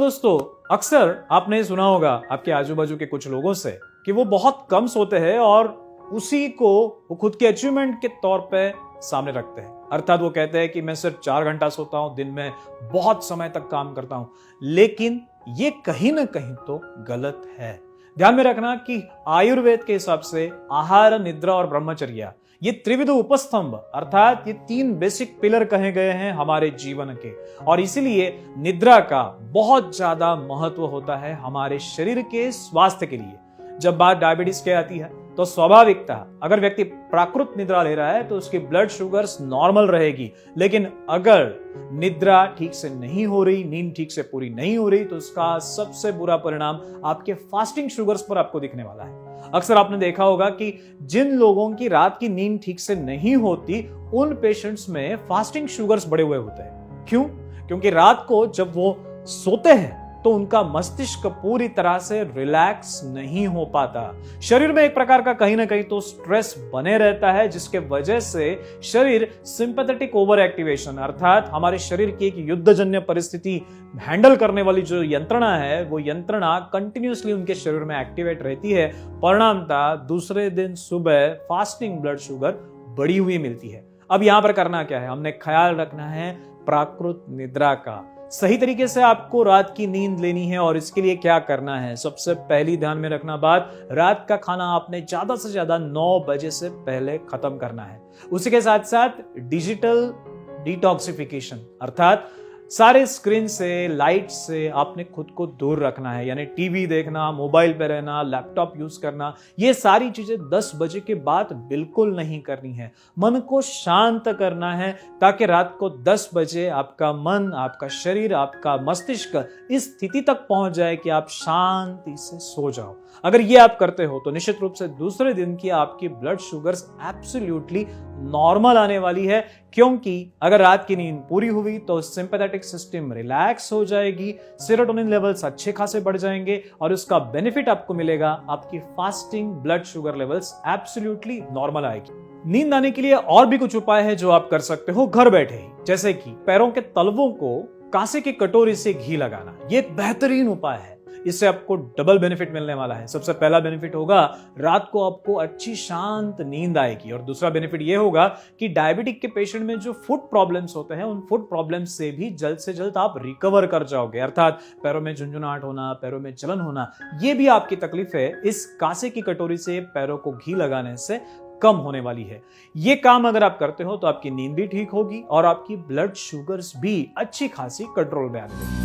दोस्तों, अक्सर आपने सुना होगा आपके आजू बाजू के कुछ लोगों से कि वो बहुत कम सोते हैं और उसी को वो खुद के अचीवमेंट के तौर पे सामने रखते हैं। अर्थात वो कहते हैं कि मैं सिर्फ 4 घंटा सोता हूं, दिन में बहुत समय तक काम करता हूं। लेकिन ये कहीं ना कहीं तो गलत है। ध्यान में रखना कि आयुर्वेद के हिसाब से आहार, निद्रा और ब्रह्मचर्या ये त्रिविध उपस्तंभ अर्थात ये 3 बेसिक पिलर कहे गए हैं हमारे जीवन के, और इसीलिए निद्रा का बहुत ज्यादा महत्व होता है हमारे शरीर के स्वास्थ्य के लिए। जब बात डायबिटीज की आती है तो स्वाभाविकता अगर व्यक्ति प्राकृत निद्रा ले रहा है तो उसकी ब्लड शुगर्स नॉर्मल रहेगी, लेकिन अगर निद्रा ठीक से नहीं हो रही, नींद ठीक से पूरी नहीं हो रही, तो उसका सबसे बुरा परिणाम आपके फास्टिंग शुगर्स पर आपको दिखने वाला है। अक्सर आपने देखा होगा कि जिन लोगों की रात की नींद ठीक से नहीं होती उन पेशेंट्स में फास्टिंग शुगर्स बढ़े हुए होते हैं। क्यों? क्योंकि रात को जब वो सोते हैं तो उनका मस्तिष्क पूरी तरह से रिलैक्स नहीं हो पाता। शरीर में एक प्रकार का कहीं ना कहीं तो स्ट्रेस बने रहता है, जिसके वजह से शरीर सिंपैथेटिक ओवर एक्टिवेशन अर्थात हमारे शरीर की एक युद्धजन्य परिस्थिति हैंडल करने वाली जो यंत्रणा है वो यंत्रणा कंटिन्यूअसली उनके शरीर में एक्टिवेट रहती है। परिणामतः दूसरे दिन सुबह फास्टिंग ब्लड शुगर बढ़ी हुई मिलती है। अब यहां पर करना क्या है? हमने ख्याल रखना है प्राकृत निद्रा का। सही तरीके से आपको रात की नींद लेनी है और इसके लिए क्या करना है? सबसे पहली ध्यान में रखना बात, रात का खाना आपने ज्यादा से ज्यादा 9 बजे से पहले खत्म करना है। उसी के साथ साथ डिजिटल डिटॉक्सिफिकेशन अर्थात सारे स्क्रीन से, लाइट से आपने खुद को दूर रखना है। यानी टीवी देखना, मोबाइल पे रहना, लैपटॉप यूज करना, ये सारी चीजें 10 बजे के बाद बिल्कुल नहीं करनी है। मन को शांत करना है ताकि रात को 10 बजे आपका मन, आपका शरीर, आपका मस्तिष्क इस स्थिति तक पहुंच जाए कि आप शांति से सो जाओ। अगर ये आप करते हो तो निश्चित रूप से दूसरे दिन की आपकी ब्लड शुगर्स एब्सोल्युटली नॉर्मल आने वाली है, क्योंकि अगर रात की नींद पूरी हुई तो सिंपैथेटिक सिस्टम रिलैक्स हो जाएगी, सेरोटोनिन लेवल्स अच्छे खासे बढ़ जाएंगे और उसका बेनिफिट आपको मिलेगा, आपकी fasting blood sugar levels absolutely normal आएगी। नींद आने के लिए और भी कुछ उपाय है जो आप कर सकते हो घर बैठे ही, जैसे कि पैरों के तलवों को कांसे की कटोरी से घी लगाना। ये एक बेहतरीन उपाय है, इससे आपको डबल बेनिफिट मिलने वाला है। सबसे पहला बेनिफिट होगा रात को आपको अच्छी शांत नींद आएगी, और दूसरा बेनिफिट यह होगा कि डायबिटिक के पेशेंट में जो फुट प्रॉब्लम्स होते हैं उन फुट प्रॉब्लम्स से भी जल्द से जल्द आप रिकवर कर जाओगे। अर्थात पैरों में झुंझुनाहट होना, पैरों में जलन होना, ये भी आपकी तकलीफ है इस कांसे की कटोरी से पैरों को घी लगाने से कम होने वाली है। ये काम अगर आप करते हो तो आपकी नींद भी ठीक होगी और आपकी ब्लड शुगर्स भी अच्छी खासी कंट्रोल में आने लगेगी।